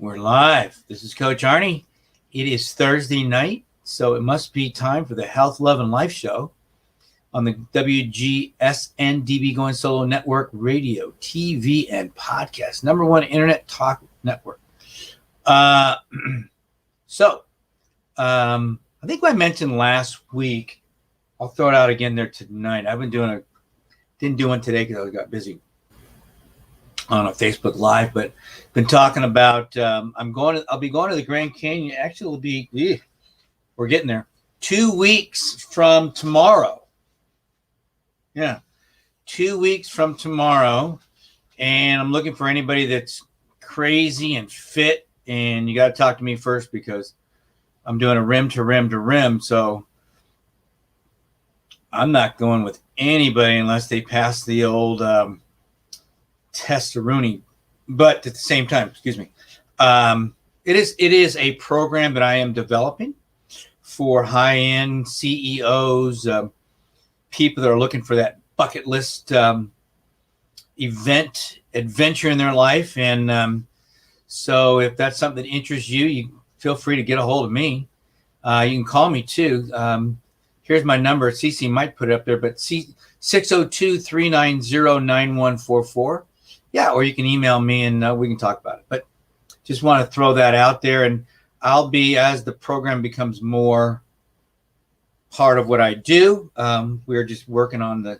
We're live. This is Coach Arnie. It is Thursday night, so it must be time for the Health, Love, and Life show on the WGSN-DB Going Solo Network, radio, TV, and podcast. #1 internet talk network. I think I mentioned last week, I'll throw it out again there tonight. I've been didn't do one today because I got busy on a Facebook Live, but been talking about I'll be going to the Grand Canyon. Actually, it'll be we're getting there 2 weeks from tomorrow. Yeah, 2 weeks from tomorrow, and I'm looking for anybody that's crazy and fit. And you got to talk to me first because I'm doing a rim to rim to rim, so I'm not going with anybody unless they pass the old testaroonie. But at the same time, it is a program that I am developing for high-end CEOs, people that are looking for that bucket list adventure in their life. And so if that's something that interests you, you feel free to get a hold of me. You can call me too. Here's my number. Cece might put it up there, but 602-390-9144. Yeah, or you can email me and we can talk about it. But just want to throw that out there. And I'll be, as the program becomes more part of what I do, we're just working on the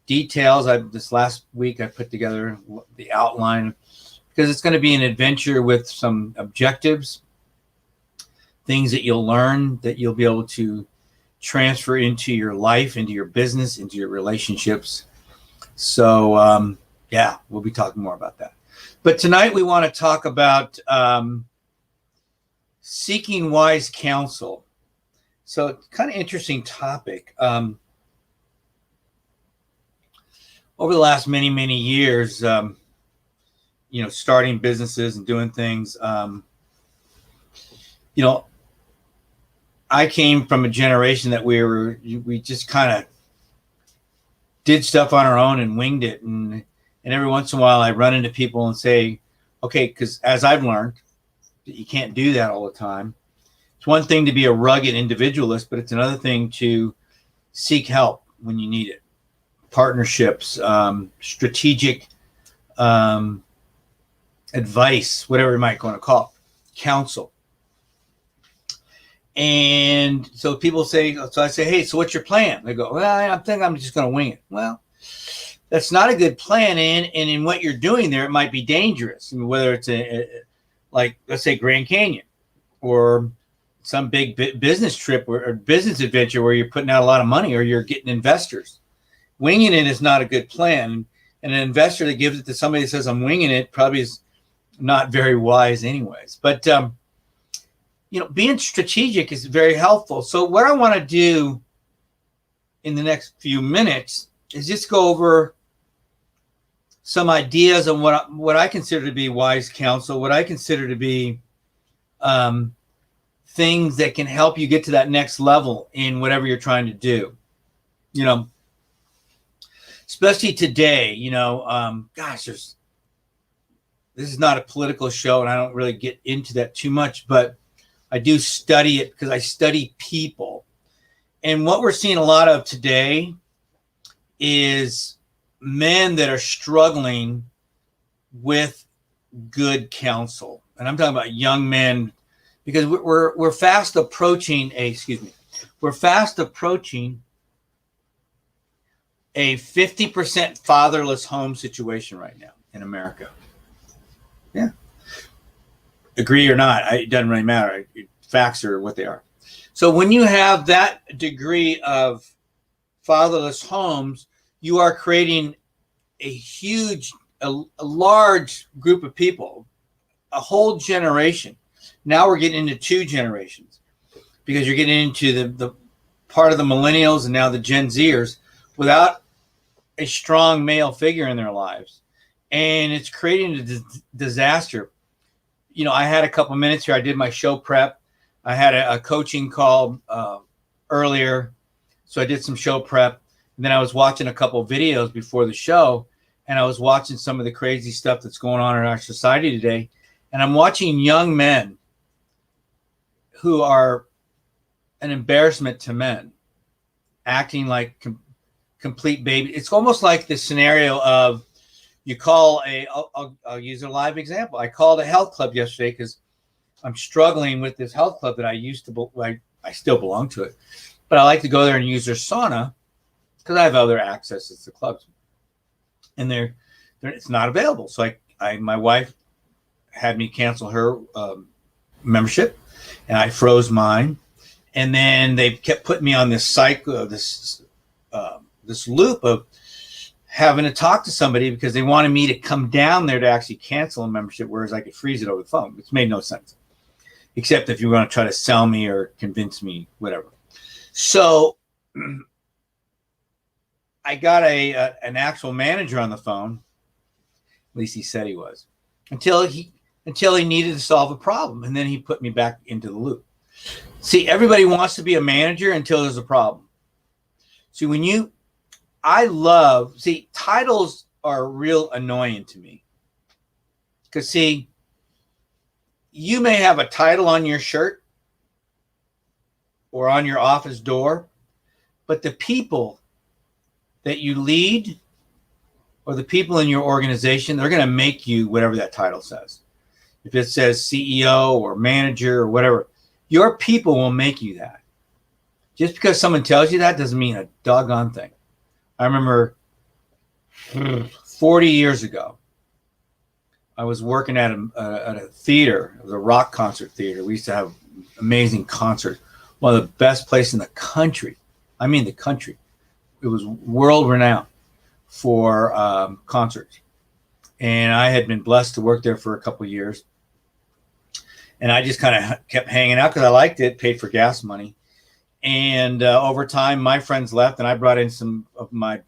details. This last week I put together the outline because it's going to be an adventure with some objectives, things that you'll learn that you'll be able to transfer into your life, into your business, into your relationships. So, yeah, we'll be talking more about that. But tonight we want to talk about seeking wise counsel. So kind of interesting topic. Over the last many, many years, starting businesses and doing things, I came from a generation that we just kind of did stuff on our own and winged it. And every once in a while I run into people and say, okay, because as I've learned, you can't do that all the time. It's one thing to be a rugged individualist, but it's another thing to seek help when you need it. Partnerships, strategic advice, whatever you might want to call it, counsel. And so people say, so I say, hey, so what's your plan? They go, well, I think I'm just going to wing it. Well, that's not a good plan. And in what you're doing there, it might be dangerous. I mean, whether it's like, let's say Grand Canyon or some big business trip or business adventure where you're putting out a lot of money or you're getting investors. Winging it is not a good plan. And an investor that gives it to somebody that says, I'm winging it, probably is not very wise anyways. But, being strategic is very helpful. So what I want to do in the next few minutes is just go over some ideas on what I consider to be wise counsel, what I consider to be things that can help you get to that next level in whatever you're trying to do. Especially today, this is not a political show and I don't really get into that too much, but I do study it because I study people. And what we're seeing a lot of today is men that are struggling with good counsel. And I'm talking about young men because we're fast approaching a 50% fatherless home situation right now in America. Yeah. Agree or not, it doesn't really matter. Facts are what they are. So when you have that degree of fatherless homes, you are creating a large group of people, a whole generation. Now we're getting into 2 generations because you're getting into the part of the millennials and now the Gen Zers without a strong male figure in their lives. And it's creating a disaster. I had a couple minutes here. I did my show prep. I had a coaching call earlier. So I did some show prep. And then I was watching a couple videos before the show. And I was watching some of the crazy stuff that's going on in our society today. And I'm watching young men who are an embarrassment to men, acting like complete baby. It's almost like the scenario of you call I'll use a live example. I called a health club yesterday because I'm struggling with this health club that I used to, I still belong to it, but I like to go there and use their sauna because I have other accesses to clubs, and it's not available. So my wife had me cancel her membership, and I froze mine. And then they kept putting me on this cycle, this loop of having to talk to somebody because they wanted me to come down there to actually cancel a membership, whereas I could freeze it over the phone, which made no sense, except if you want to try to sell me or convince me, whatever. So I got an actual manager on the phone. At least he said he was, until he needed to solve a problem, and then he put me back into the loop. See, everybody wants to be a manager until there's a problem. See, titles are real annoying to me. Because, see, you may have a title on your shirt or on your office door, but the people that you lead or the people in your organization, they're going to make you whatever that title says. If it says CEO or manager or whatever, your people will make you that. Just because someone tells you that doesn't mean a doggone thing. I remember 40 years ago, I was working at a theater. It was a rock concert theater. We used to have amazing concerts. One of the best places in the country. I mean the country. It was world renowned for concerts. And I had been blessed to work there for a couple of years. And I just kind of kept hanging out because I liked it, paid for gas money. And over time, my friends left, and I brought in some of my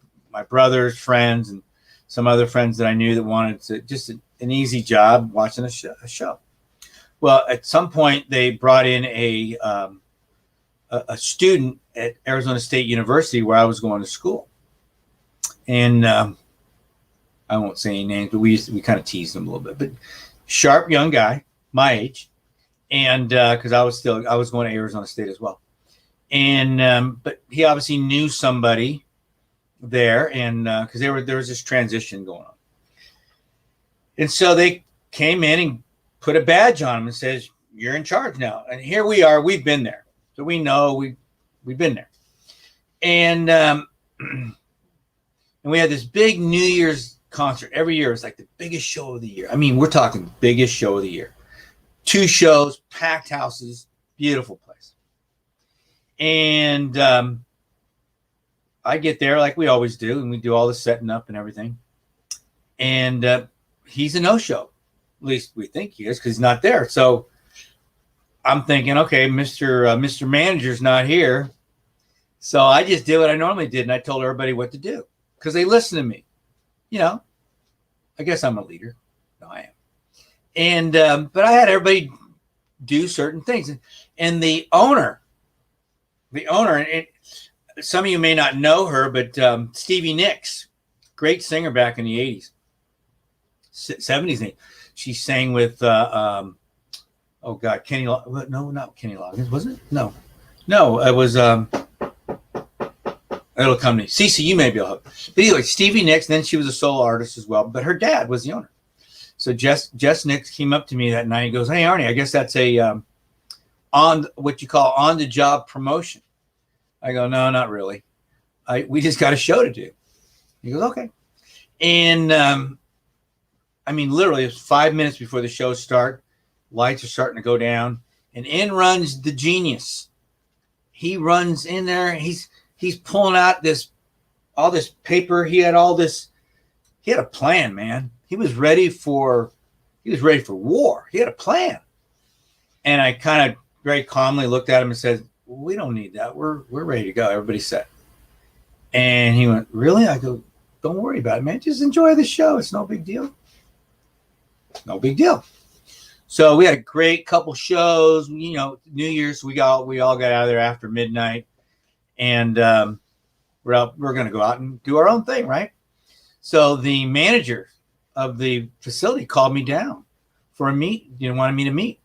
brother's friends and some other friends that I knew that wanted to just an easy job watching a show. Well, at some point, they brought in a student at Arizona State University where I was going to school. And I won't say any names, but we kind of teased him a little bit. But sharp young guy, my age. And because I was going to Arizona State as well, and but he obviously knew somebody there, and because there was this transition going on, and so they came in and put a badge on him and says, "You're in charge now." And here we are. We've been there, so we know we've been there, and we had this big New Year's concert every year. It was like the biggest show of the year. I mean, we're talking biggest show of the year. 2 shows, packed houses, beautiful place. And I get there like we always do, and we do all the setting up and everything. And he's a no-show. At least we think he is because he's not there. So I'm thinking, okay, Mr. Manager's not here. So I just did what I normally did, and I told everybody what to do because they listen to me. You know, I guess I'm a leader. No, I am. And but I had everybody do certain things, and the owner, and some of you may not know her, but Stevie Nicks, great singer back in the 80s, 70s. She sang with Kenny. No, not Kenny Loggins, was it? No, it was. It'll come to me. Cece, you may be able to. But anyway, Stevie Nicks. Then she was a solo artist as well, but her dad was the owner. So Jess Nicks came up to me that night. He goes, "Hey, Arnie, I guess that's a on what you call on-the-job promotion." I go, "No, not really. We just got a show to do." He goes, "Okay." And I mean, literally, it's 5 minutes before the show start. Lights are starting to go down, and in runs the genius. He runs in there. He's pulling out all this paper. He had a plan, man. He was ready for war. He had a plan. And I kind of very calmly looked at him and said, "We don't need that. We're ready to go. Everybody's set." And he went, "Really?" I go, "Don't worry about it, man. Just enjoy the show. It's no big deal." No big deal. So we had a great couple shows. You know, New Year's, we all got out of there after midnight. And we're going to go out and do our own thing, right? So the manager of the facility called me down. for a meet. You wanted me to meet.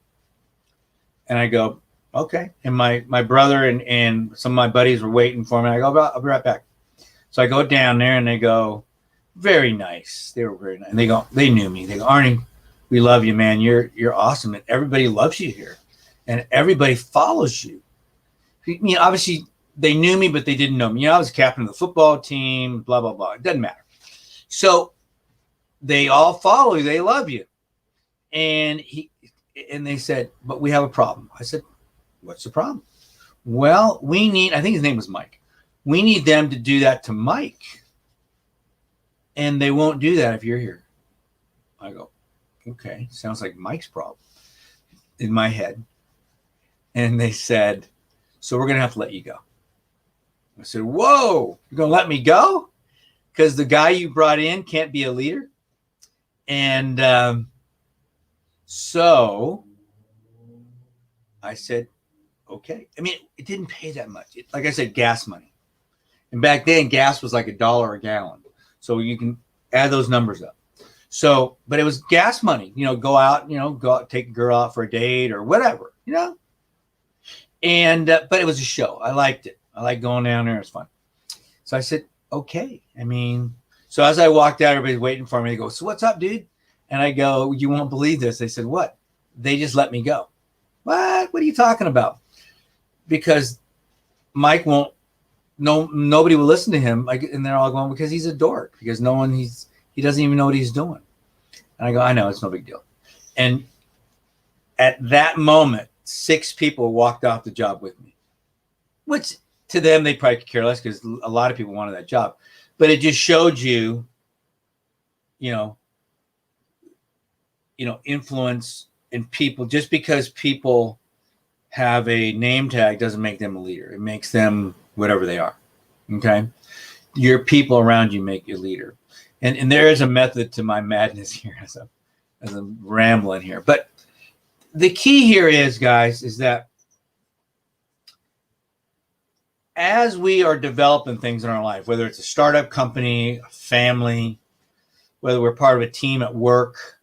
And I go, okay. And my brother and some of my buddies were waiting for me. I go, I'll be right back. So I go down there and they go, very nice. They were very nice. And they knew me. They go, Arnie, we love you, man. You're awesome. And everybody loves you here. And everybody follows you. Obviously they knew me, but they didn't know me. I was captain of the football team, blah, blah, blah. It doesn't matter. So they all follow you. They love you. And they said, but we have a problem. I said, what's the problem? Well, I think his name was Mike. We need them to do that to Mike. And they won't do that if you're here. I go, okay, sounds like Mike's problem in my head. And they said, so we're going to have to let you go. I said, whoa, you're going to let me go? Because the guy you brought in can't be a leader? And so I said, okay. I mean, it didn't pay that much. Like I said, gas money. And back then, gas was like $1 a gallon. So you can add those numbers up. So, but it was gas money, go out, take a girl out for a date or whatever, And, but it was a show. I liked it. I like going down there. It's fun. So I said, okay. I mean, so as I walked out, everybody's waiting for me. They go, so what's up, dude? And I go, you won't believe this. They said, what? They just let me go. What are you talking about? Because Mike nobody will listen to him. And they're all going, because he's a dork, because he doesn't even know what he's doing. And I go, I know, it's no big deal. And at that moment, 6 people walked off the job with me, which to them, they probably could care less because a lot of people wanted that job. But it just showed you, influence in people. Just because people have a name tag doesn't make them a leader. It makes them whatever they are. Okay. Your people around you make you a leader. And there is a method to my madness here as I'm rambling here. But the key here is, guys, is that as we are developing things in our life, whether it's a startup company, a family, whether we're part of a team at work,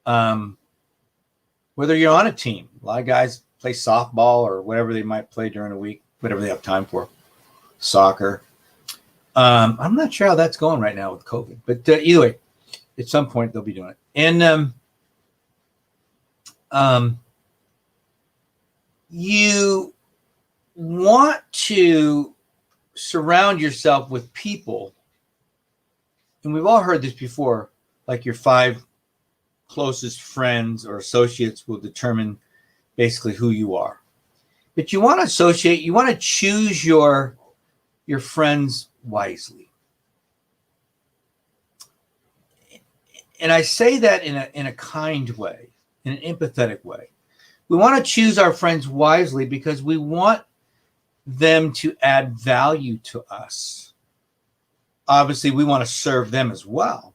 whether you're on a team, a lot of guys play softball or whatever they might play during the week, whatever they have time for, soccer. I'm not sure how that's going right now with COVID, but either way, at some point they'll be doing it. And you want to surround yourself with people, and we've all heard this before, like your 5 closest friends or associates will determine basically who you are. But you want to choose your friends wisely. And I say that in a kind way, in an empathetic way. We want to choose our friends wisely because we want them to add value to us. Obviously, we want to serve them as well,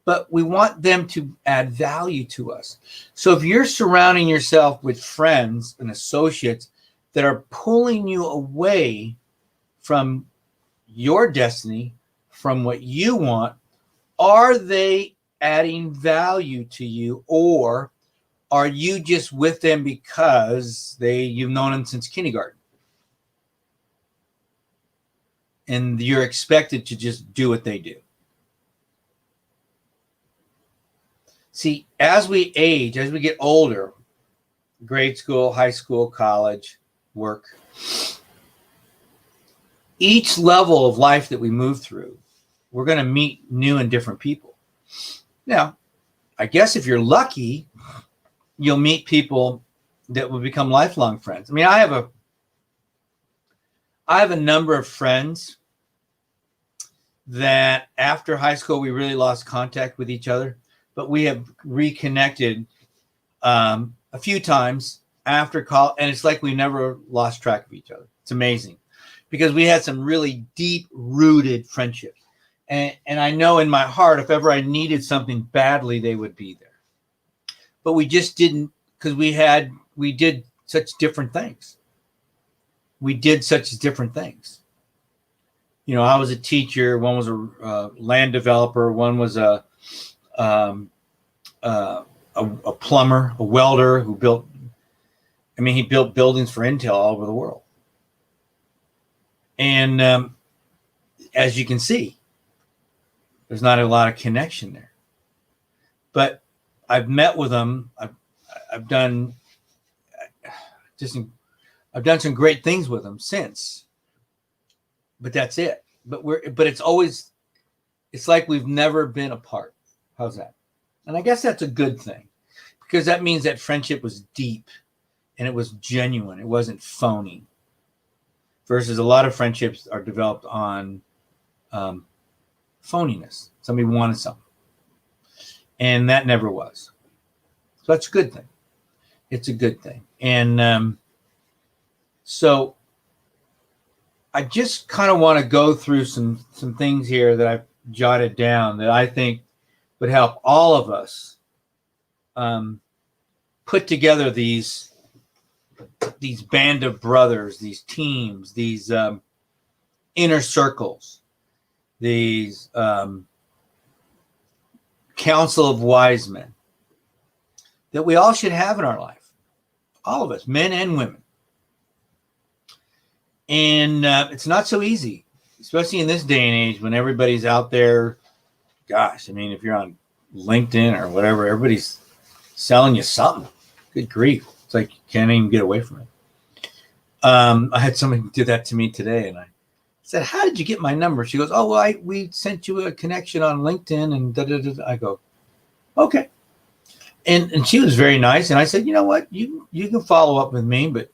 but we want them to add value to us. So if you're surrounding yourself with friends and associates that are pulling you away from your destiny, from what you want, are they adding value to you, or are you just with them because you've known them since kindergarten? And you're expected to just do what they do. See, as we age, as we get older, grade school, high school, college, work, each level of life that we move through, we're going to meet new and different people. Now, I guess if you're lucky, you'll meet people that will become lifelong friends. I mean, I have a number of friends that after high school, we really lost contact with each other, but we have reconnected a few times after college, and it's like we never lost track of each other. It's amazing because we had some really deep-rooted friendships. And I know in my heart, if ever I needed something badly, they would be there. But we just didn't, because we did such different things. We did such different things. I was a teacher. One was a land developer. One was a a plumber, a welder who built, he built buildings for Intel all over the world. And as you can see, there's not a lot of connection there. But I've met with them. I've done some great things with them since. But that's it. But it's like we've never been apart. How's that? And I guess that's a good thing, because that means that friendship was deep and it was genuine. It wasn't phony. Versus a lot of friendships are developed on phoniness. Somebody wanted something. And that never was. So that's a good thing. It's a good thing. And so I just kind of want to go through some things here that I've jotted down that I think would help all of us put together these band of brothers, these teams, these inner circles, these council of wise men that we all should have in our life. All of us, men and women. And it's not so easy, especially in this day and age when everybody's out there. Gosh, if you're on LinkedIn or whatever, everybody's selling you something. Good grief. It's like you can't even get away from it. I had somebody do that to me today, and I said, "How did you get my number?" She goes, "Oh, well, we sent you a connection on LinkedIn," and da-da-da. I go, "Okay." And she was very nice, and I said, "You know what? You can follow up with me, but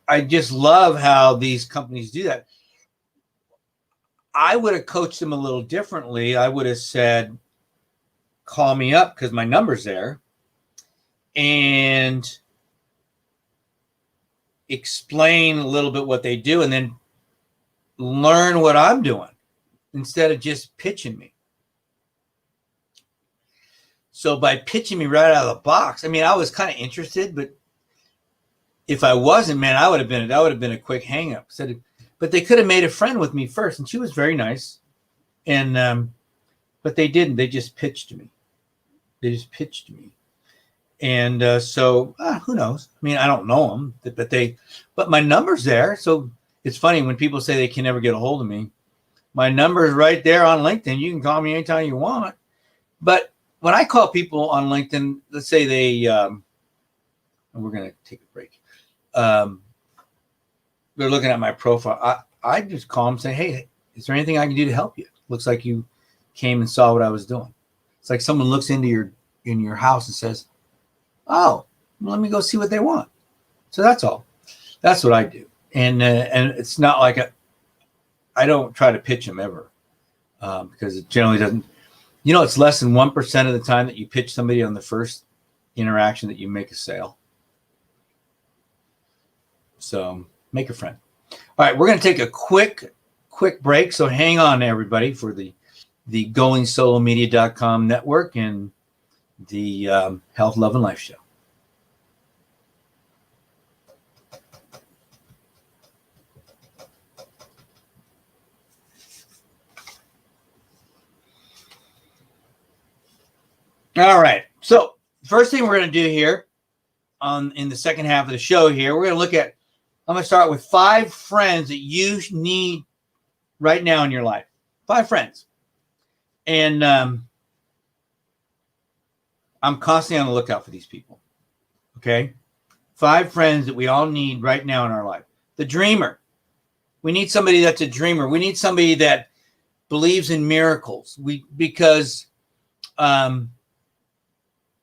I just love how these companies do that." I would have coached them a little differently. I would have said, "Call me up because my number's there, and explain a little bit what they do, and then learn what I'm doing instead of just pitching me." So by pitching me right out of the box, I was kind of interested, but if I wasn't, man, that would have been a quick hang up. But they could have made a friend with me first, and she was very nice. And but they didn't. They just pitched me. And so who knows? I don't know them, but my number's there. So it's funny when people say they can never get a hold of me. My number is right there on LinkedIn. You can call me anytime you want. But when I call people on LinkedIn, let's say they, and we're going to take a break. They're looking at my profile. I just call them and say, "Hey, is there anything I can do to help you? Looks like you came and saw what I was doing." It's like someone looks into your house and says, "Oh, well, let me go see what they want." So that's all. That's what I do. And it's not like I don't try to pitch them ever because it generally doesn't. It's less than 1% of the time that you pitch somebody on the first interaction that you make a sale. So make a friend. All right, we're going to take a quick break. So hang on, everybody, for the GoingSoloMedia.com network and the Health, Love, and Life show. All right. So first thing we're going to do here in the second half of the show here, we're going to look at, I'm going to start with 5 friends that you need right now in your life. 5 friends. And I'm constantly on the lookout for these people. Okay? 5 friends that we all need right now in our life. The dreamer. We need somebody that's a dreamer. We need somebody that believes in miracles. Because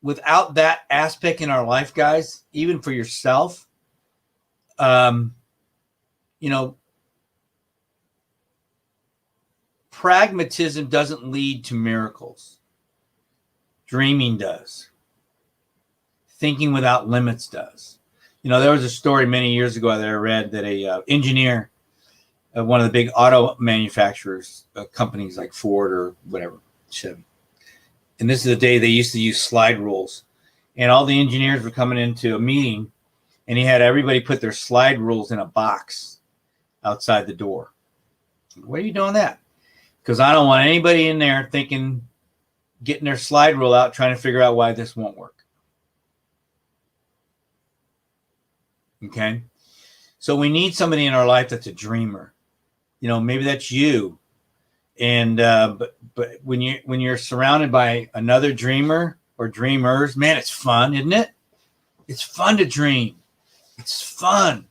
without that aspect in our life, guys, even for yourself, pragmatism doesn't lead to miracles. Dreaming does. Thinking without limits does. There was a story many years ago that I read that a engineer of one of the big auto manufacturers, companies like Ford or whatever, Chevy. And this is the day they used to use slide rules. And all the engineers were coming into a meeting, and he had everybody put their slide rules in a box outside the door. Why are you doing that? Because I don't want anybody in there thinking getting their slide rule out, trying to figure out why this won't work. Okay? So we need somebody in our life that's a dreamer. Maybe that's you. And but when you're surrounded by another dreamer or dreamers, man, it's fun, isn't it? It's fun to dream. It's fun.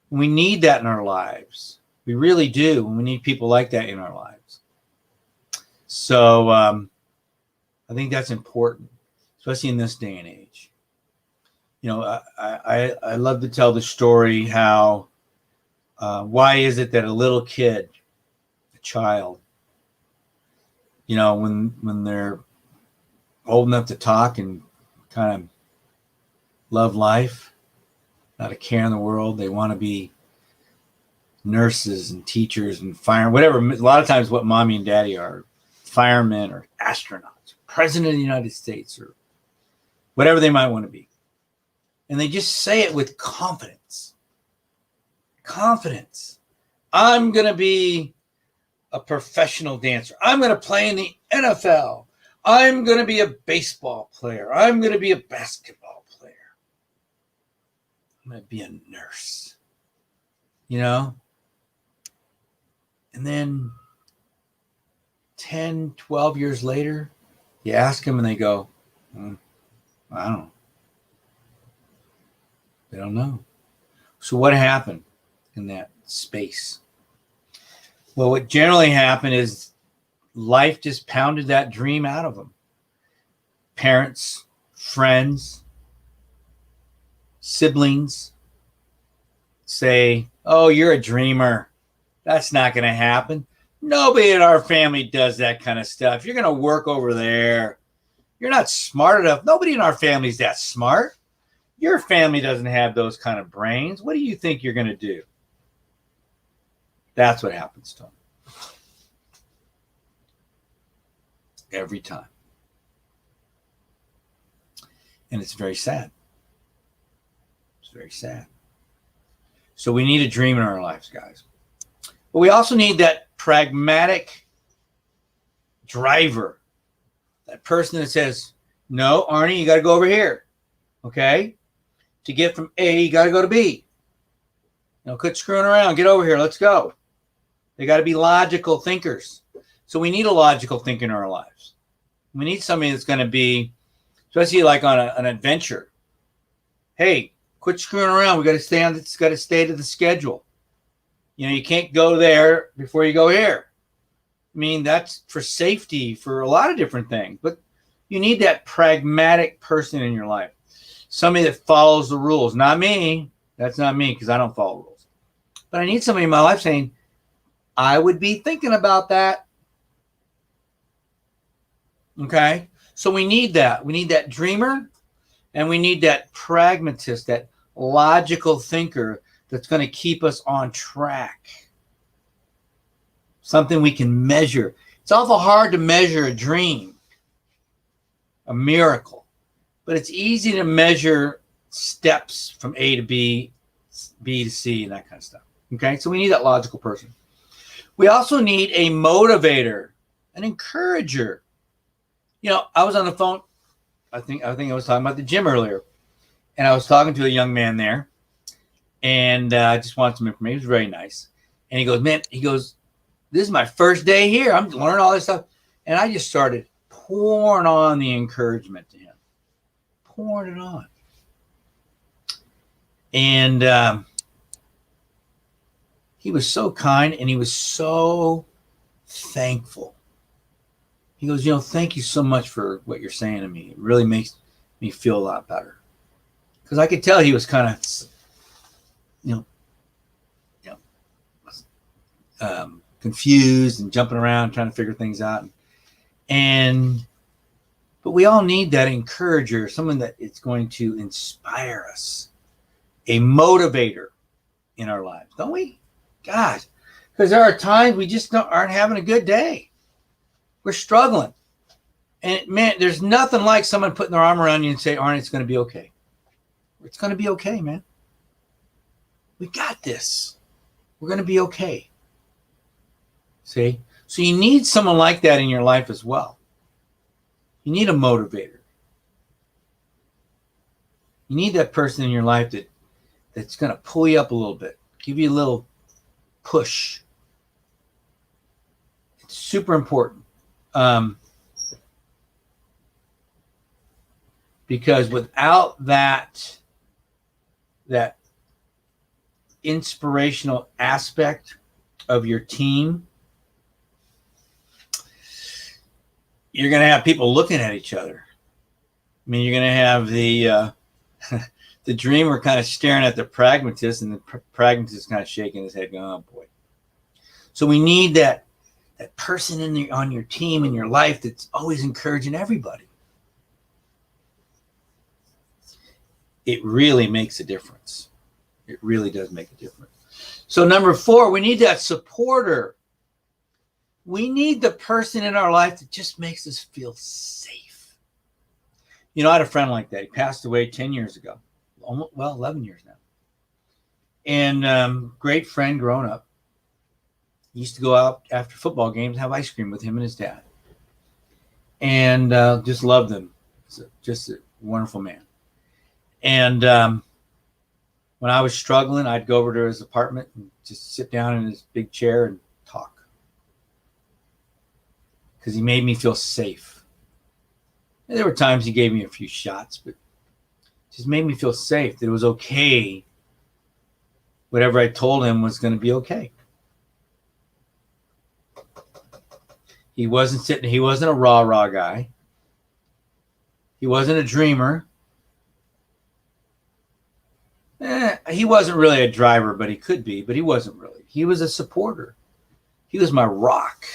We need that in our lives. We really do. And we need people like that in our lives. So I think that's important, especially in this day and age. I love to tell the story how why is it that a little kid, a child, when they're old enough to talk and kind of love life, not a care in the world, they want to be nurses and teachers and fire, whatever. A lot of times what mommy and daddy are, firemen or astronauts, president of the United States, or whatever they might want to be. And they just say it with confidence. Confidence. I'm going to be a professional dancer. I'm going to play in the NFL. I'm going to be a baseball player. I'm going to be a basketball player. I'm going to be a nurse. And then 10, 12 years later, you ask them and they go, I don't know. They don't know. So what happened in that space? Well, what generally happened is life just pounded that dream out of them. Parents, friends, siblings say, oh, you're a dreamer. That's not going to happen. Nobody in our family does that kind of stuff. You're going to work over there. You're not smart enough. Nobody in our family is that smart. Your family doesn't have those kind of brains. What do you think you're going to do? That's what happens to them. Every time. And it's very sad. It's very sad. So we need a dream in our lives, guys. But we also need that pragmatic driver. That person that says, no, Arnie, you got to go over here. Okay? To get from A, you got to go to B. Quit screwing around. Get over here. Let's go. They got to be logical thinkers. So we need a logical thinker in our lives. We need somebody that's going to be, especially like on an adventure. Hey, quit screwing around. We got to stay on. It's got to stay to the schedule. You can't go there before you go here. I mean, that's for safety, for a lot of different things. But you need that pragmatic person in your life. Somebody that follows the rules. Not me. That's not me because I don't follow rules. But I need somebody in my life saying, I would be thinking about that. Okay? So we need that. We need that dreamer, and we need that pragmatist, that logical thinker that's going to keep us on track. Something we can measure. It's awful hard to measure a dream, a miracle, but it's easy to measure steps from A to B, B to C, and that kind of stuff. Okay, so we need that logical person. We also need a motivator, an encourager. I was on the phone. I think I was talking about the gym earlier, and I was talking to a young man there, and I just wanted some information. He was very nice, and he goes, "Man," he goes, "this is my first day here. I'm learning all this stuff," and I just started pouring on the encouragement to him, pouring it on, and he was so kind, and he was so thankful. He goes, thank you so much for what you're saying to me. It really makes me feel a lot better. Because I could tell he was kind of, confused and jumping around, trying to figure things out. But we all need that encourager, someone that is going to inspire us, a motivator in our lives, don't we? God, because there are times we just aren't having a good day. We're struggling. And man, there's nothing like someone putting their arm around you and say, Arnie, it's going to be okay. It's going to be okay, man. We got this. We're going to be okay. See? So you need someone like that in your life as well. You need a motivator. You need that person in your life that's going to pull you up a little bit, give you a little push. It's super important. Because without that inspirational aspect of your team, you're going to have people looking at each other. I mean, you're going to have the dreamer kind of staring at the pragmatist, and the pragmatist kind of shaking his head going, oh boy. So we need that person on your team, in your life, that's always encouraging everybody. It really makes a difference. It really does make a difference. So number 4, we need that supporter. We need the person in our life that just makes us feel safe. You know, I had a friend like that. He passed away 10 years ago. 11 years now. And great friend growing up. He used to go out after football games and have ice cream with him and his dad. And just loved him. Just a wonderful man. And when I was struggling, I'd go over to his apartment and just sit down in his big chair and talk. Because he made me feel safe. And there were times he gave me a few shots, but just made me feel safe, that it was okay. Whatever I told him was going to be okay. He wasn't a rah-rah guy. He wasn't a dreamer. He wasn't really a driver, but he could be, but he wasn't really. He was a supporter. He was my rock.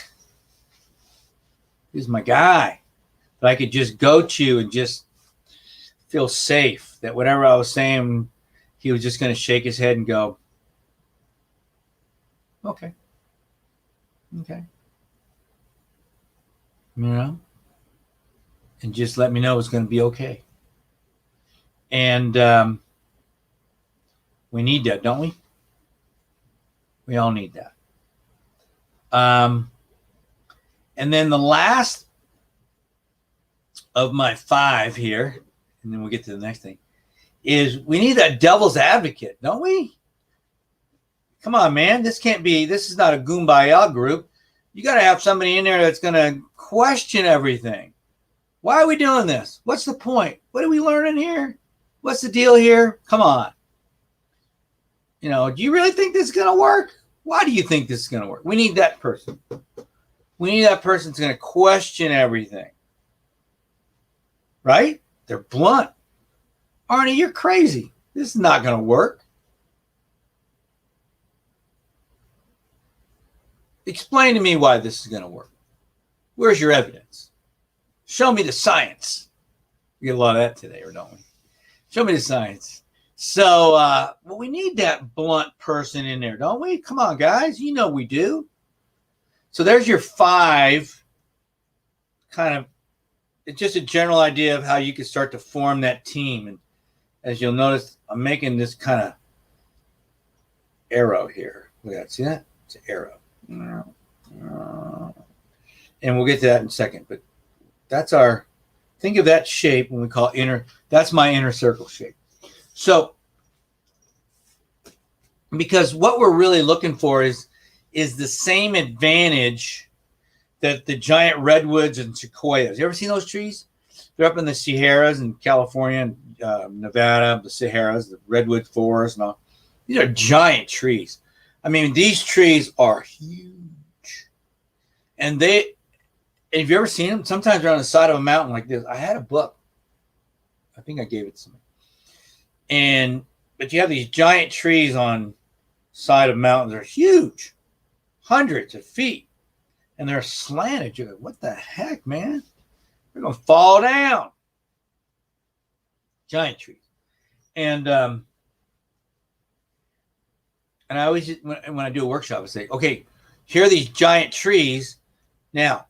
He was my guy that I could just go to and just feel safe, that whatever I was saying, he was just going to shake his head and go, okay. You know, and just let me know it's going to be okay. And we need that, don't we? We all need that. And then the last of my 5 here, and then we'll get to the next thing, is we need that devil's advocate, don't we? Come on, man. This is not a Goombaya group. You got to have somebody in there that's going to question everything. Why are we doing this? What's the point? What are we learning here? What's the deal here? Come on. You know, do you really think this is going to work? Why do you think this is going to work? We need that person. We need that person that's going to question everything. Right? They're blunt. Arnie, you're crazy. This is not going to work. Explain to me why this is going to work. Where's your evidence? Show me the science. We get a lot of that today, or don't we? Show me the science. So, well, we need that blunt person in there, don't we? Come on, guys. You know we do. So there's your 5 kind of, it's just a general idea of how you can start to form that team. And as you'll notice, I'm making this kind of arrow here. Look at that. See that? It's an arrow. And we'll get to that in a second. But that's think of that shape when we call that's my inner circle shape. So, because what we're really looking for is the same advantage that the giant redwoods and sequoias. You ever seen those trees? They're up in the Sierras in California and Nevada, the Sierras, the redwood forest and all. These are giant trees. I mean, these trees are huge. And have you ever seen them? Sometimes they're on the side of a mountain like this. I had a book. I think I gave it to somebody. But you have these giant trees on side of mountains. They're huge, hundreds of feet. And they're slanted. You're like, what the heck, man? They're going to fall down. Giant trees. And I always, when I do a workshop, I say, okay, here are these giant trees. Now,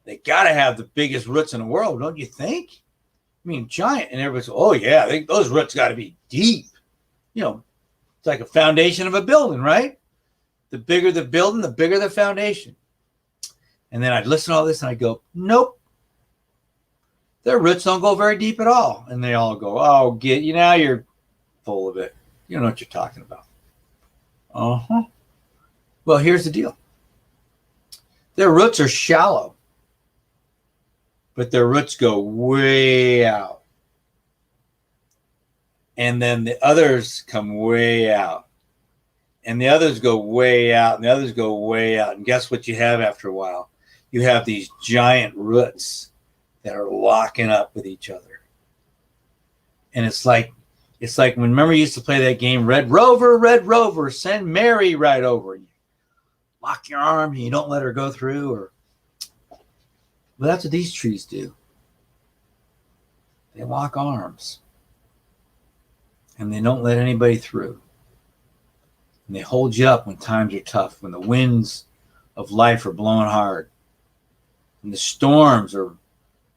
they got to have the biggest roots in the world, don't you think? I mean, giant. And everybody's, oh, yeah, those roots got to be deep. You know, it's like a foundation of a building, right? The bigger the building, the bigger the foundation. And then I'd listen to all this and I'd go, nope. their roots don't go very deep at all. And they all go, oh, get you now, you're full of it. You don't know what you're talking about. Uh-huh. Well, here's the deal. Their roots are shallow, but their roots go way out. And then the others come way out. And the others go way out, and the others go way out. And guess what you have after a while? You have these giant roots that are locking up with each other. And it's like when, remember you used to play that game, Red Rover, send Mary right over. You lock your arm and you don't let her go through. Well, that's what these trees do. They lock arms. And they don't let anybody through. And they hold you up when times are tough, when the winds of life are blowing hard, and the storms are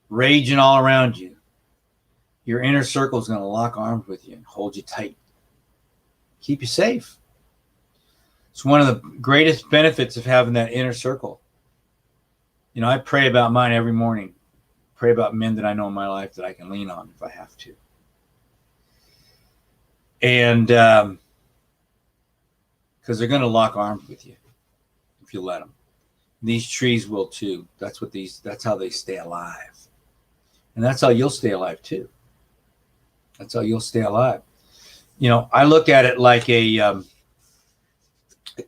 raging all around you. Your inner circle is going to lock arms with you and hold you tight. Keep you safe. It's one of the greatest benefits of having that inner circle. You know, I pray about mine every morning. Pray about men that I know in my life that I can lean on if I have to. And because they're going to lock arms with you if you let them. These trees will too. That's how they stay alive. And that's how you'll stay alive too. That's how you'll stay alive. You know, I look at it like a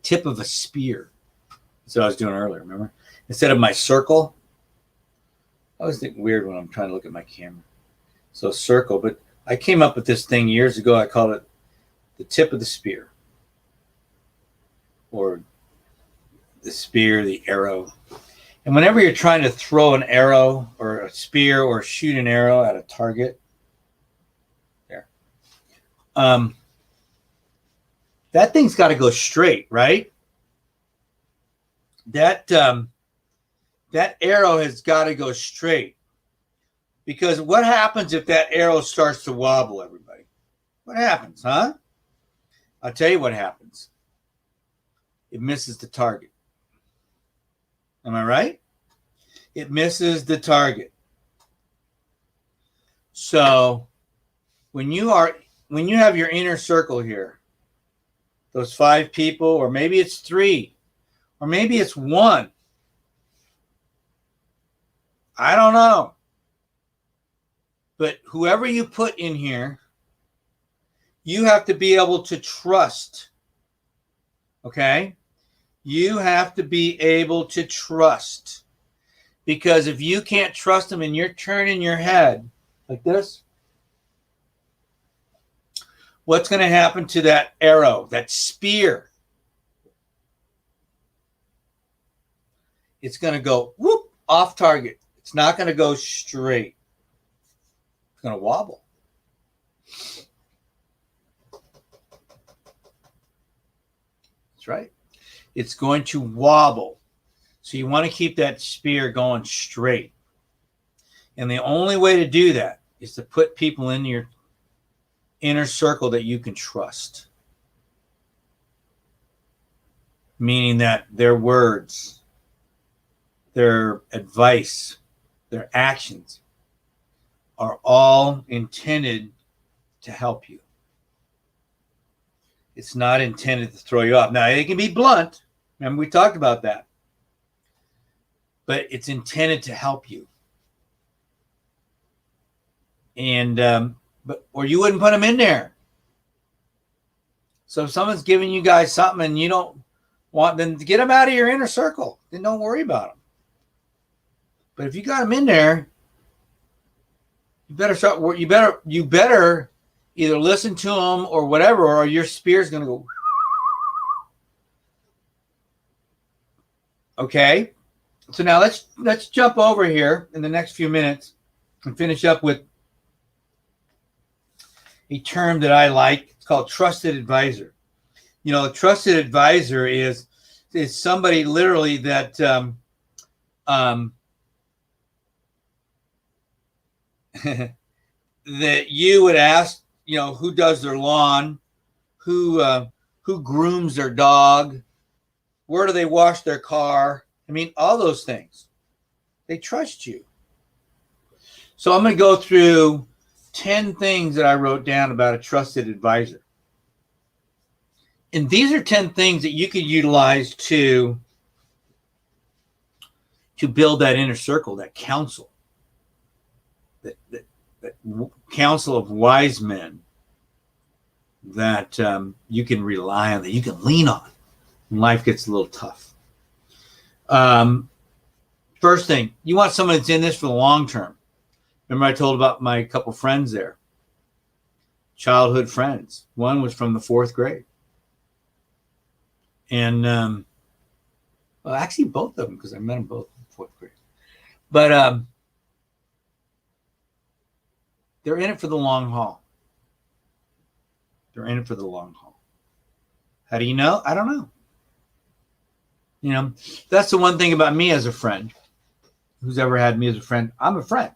tip of a spear. That's what I was doing earlier, remember? Instead of my circle, I always think weird when I'm trying to look at my camera. So circle, but I came up with this thing years ago. I called it the tip of the spear. Or the spear, the arrow. And whenever you're trying to throw an arrow or a spear or shoot an arrow at a target, there, that thing's got to go straight, right? That arrow has got to go straight. Because what happens if that arrow starts to wobble, everybody? What happens, huh? I'll tell you what happens. It misses the target. Am I right? It misses the target. So when you have your inner circle here, those 5 people, or maybe it's 3, or maybe it's 1. I don't know. But whoever you put in here, you have to be able to trust. Okay? You have to be able to trust. Because if you can't trust them and you're turning your head like this, what's going to happen to that arrow, that spear? It's going to go whoop off target. It's not going to go straight. It's going to wobble. That's right. It's going to wobble. So you want to keep that spear going straight. And the only way to do that is to put people in your inner circle that you can trust. Meaning that their words, their advice, their actions are all intended to help you. It's not intended to throw you off. Now, it can be blunt. Remember, we talked about that. But it's intended to help you. And, or you wouldn't put them in there. So if someone's giving you guys something and you don't want them to, get them out of your inner circle. Then don't worry about them. But if you got them in there, you better start. You better either listen to them or whatever, or your spear's going to go. Okay. So now let's jump over here in the next few minutes and finish up with a term that I like. It's called trusted advisor. You know, a trusted advisor is somebody literally that that you would ask, you know, who does their lawn, who grooms their dog, where do they wash their car? I mean, all those things. They trust you. So I'm going to go through 10 things that I wrote down about a trusted advisor. And these are 10 things that you could utilize to build that inner circle, that council, that council of wise men that you can rely on, that you can lean on when life gets a little tough. First thing, you want someone that's in this for the long term. Remember I told about my couple friends there, childhood friends. One was from the 4th grade. And, well, actually both of them, because I met them both in 4th grade. But they're in it for the long haul. They're in it for the long haul. How do you know? I don't know. You know, that's the one thing about me as a friend. Who's ever had me as a friend? I'm a friend.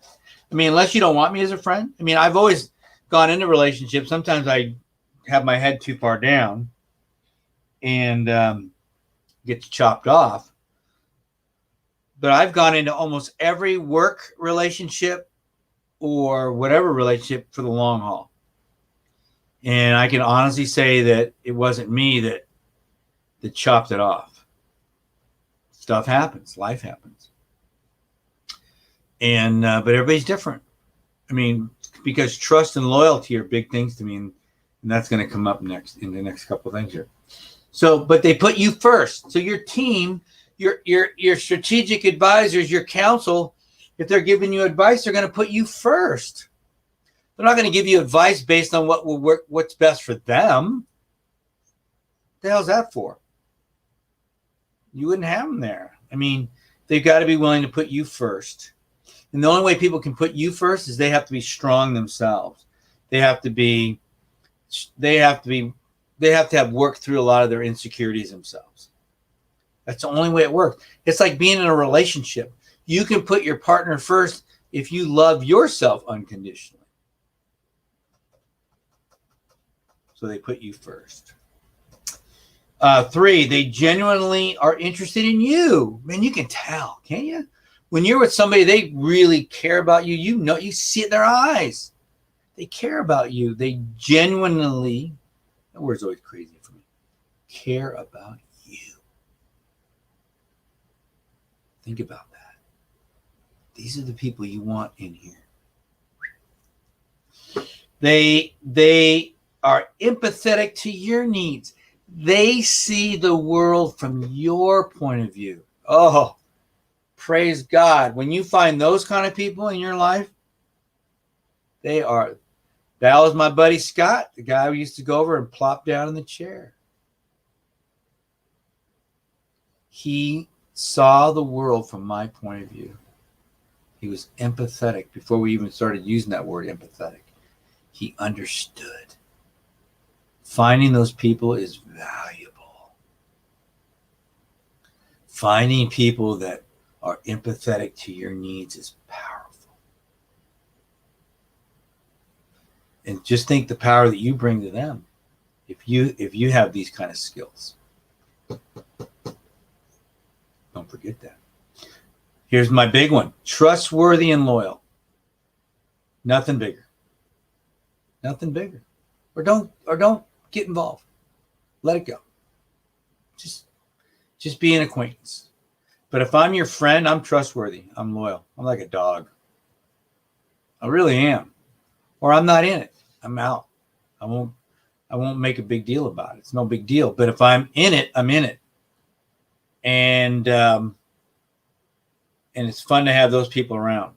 I mean, unless you don't want me as a friend. I mean, I've always gone into relationships. Sometimes I have my head too far down and get chopped off. But I've gone into almost every work relationship or whatever relationship for the long haul. And I can honestly say that it wasn't me that chopped it off. Stuff happens. Life happens. And but everybody's different. I mean, because trust and loyalty are big things to me, and that's going to come up next in the next couple of things here. So, but they put you first. So your team, your strategic advisors, your counsel, if they're giving you advice, they're going to put you first. They're not going to give you advice based on what will work, what's best for them. What the hell's that for? You wouldn't have them there. I mean, they've got to be willing to put you first. And the only way people can put you first is they have to be strong themselves. They have to have worked through a lot of their insecurities themselves. That's the only way it works. It's like being in a relationship. You can put your partner first if you love yourself unconditionally. So they put you first. 3, they genuinely are interested in you. Man, you can tell, can't you? When you're with somebody, they really care about you. You know, you see it in their eyes. They care about you. They genuinely, that word's always crazy for me, care about you. Think about that. These are the people you want in here. They are empathetic to your needs. They see the world from your point of view. Oh, praise God. When you find those kind of people in your life, that was my buddy Scott, the guy who used to go over and plop down in the chair. He saw the world from my point of view. He was empathetic before we even started using that word empathetic. He understood. Finding those people is valuable. Finding people that are empathetic to your needs is powerful. And just think the power that you bring to them if you have these kind of skills. Don't forget that. Here's my big one. Trustworthy and loyal. Nothing bigger. Nothing bigger. Or don't get involved. Let it go. Just be an acquaintance. But if I'm your friend, I'm trustworthy. I'm loyal. I'm like a dog. I really am. Or I'm not in it. I'm out. I won't make a big deal about it. It's no big deal. But if I'm in it, I'm in it. And it's fun to have those people around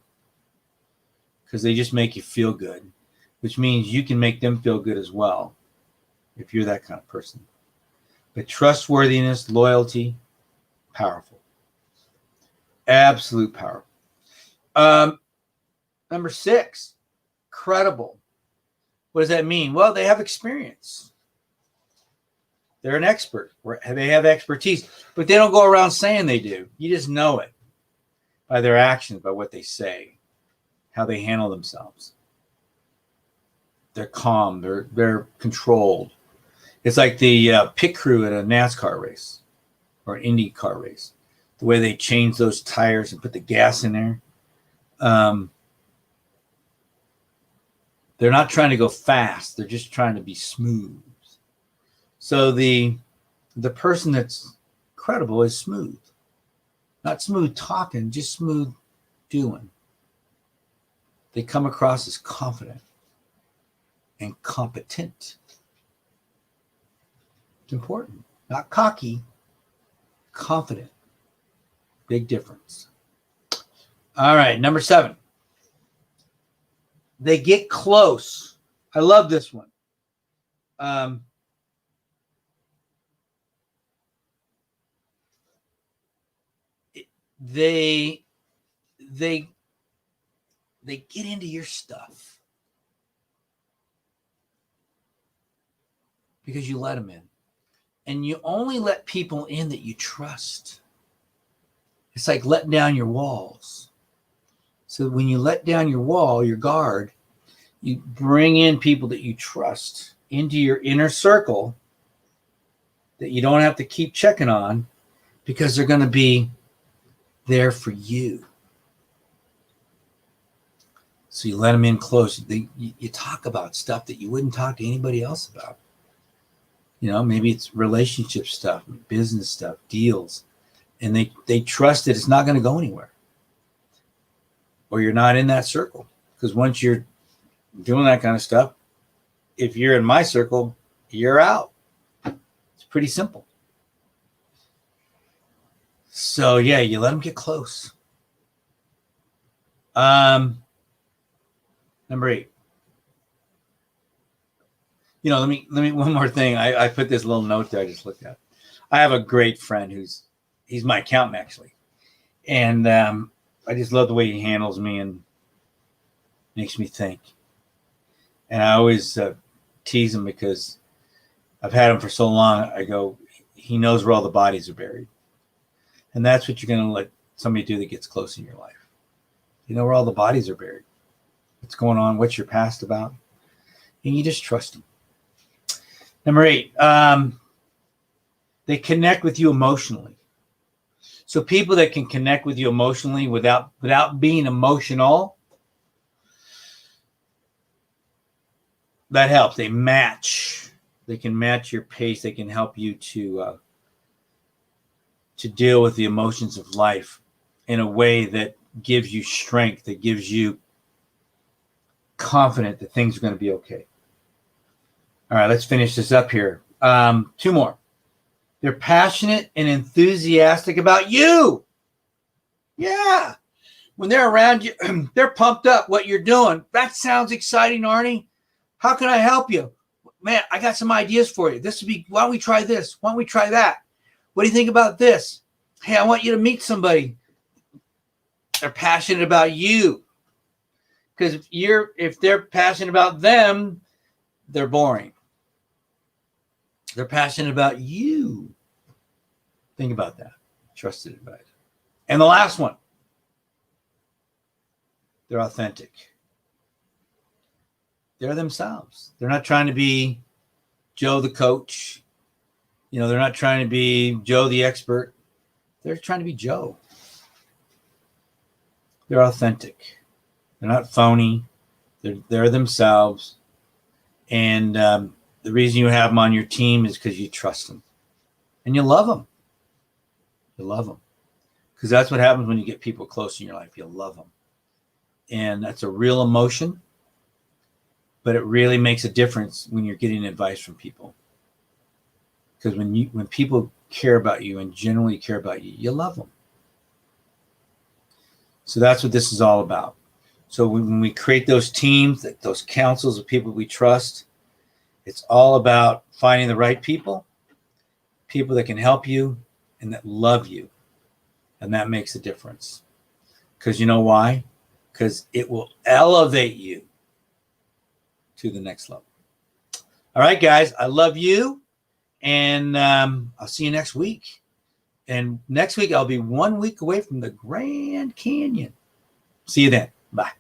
because they just make you feel good, which means you can make them feel good as well if you're that kind of person. But trustworthiness, loyalty, powerful. Absolute power. Number 6, credible. What does that mean? Well, they have experience. They're an expert. They have expertise, but they don't go around saying they do. You just know it by their actions, by what they say, how they handle themselves. They're calm. They're controlled. It's like the pit crew at a NASCAR race or an Indy car race. The way they change those tires and put the gas in there. They're not trying to go fast. They're just trying to be smooth. So the person that's credible is smooth. Not smooth talking, just smooth doing. They come across as confident and competent. It's important. Not cocky, confident. Big difference. All right, number 7. They get close. I love this one. They get into your stuff because you let them in. And you only let people in that you trust. It's like letting down your walls. So when you let down your wall, your guard, you bring in people that you trust into your inner circle that you don't have to keep checking on because they're going to be there for you. So you let them in close. You talk about stuff that you wouldn't talk to anybody else about. You know, maybe it's relationship stuff, business stuff, deals. And they trust that it's not going to go anywhere. Or you're not in that circle. Because once you're doing that kind of stuff, if you're in my circle, you're out. It's pretty simple. So yeah, you let them get close. Number 8. You know, let me one more thing. I put this little note there I just looked at. I have a great friend he's my accountant actually. And I just love the way he handles me and makes me think. And I always tease him because I've had him for so long. I go, he knows where all the bodies are buried. And that's what you're going to let somebody do that gets close in your life. You know where all the bodies are buried. What's going on? What's your past about? And you just trust them. Number 8, they connect with you emotionally. So people that can connect with you emotionally without being emotional, that helps. They match. They can match your pace. They can help you to deal with the emotions of life in a way that gives you strength, that gives you confident that things are going to be okay. All right, let's finish this up here. 2 more. They're passionate and enthusiastic about you. Yeah. When they're around you, they're pumped up what you're doing. That sounds exciting, Arnie. How can I help you? Man, I got some ideas for you. This would be, why don't we try this? Why don't we try that? What do you think about this? Hey, I want you to meet somebody. They're passionate about you. Because if they're passionate about them, they're boring. They're passionate about you. Think about that. Trusted advisor. And the last one. They're authentic. They're themselves. They're not trying to be Joe the coach. You know, they're not trying to be Joe the expert. They're trying to be Joe. They're authentic. They're not phony. They're themselves. And the reason you have them on your team is because you trust them. And you love them. You love them. Because that's what happens when you get people close in your life. You love them. And that's a real emotion. But it really makes a difference when you're getting advice from people. Because when people care about you and generally care about you, you love them. So that's what this is all about. So when we create those teams, those councils of people we trust, it's all about finding the right people that can help you and that love you. And that makes a difference. Because you know why? Because it will elevate you to the next level. All right, guys, I love you. And I'll see you next week. And next week, I'll be 1 week away from the Grand Canyon. See you then. Bye.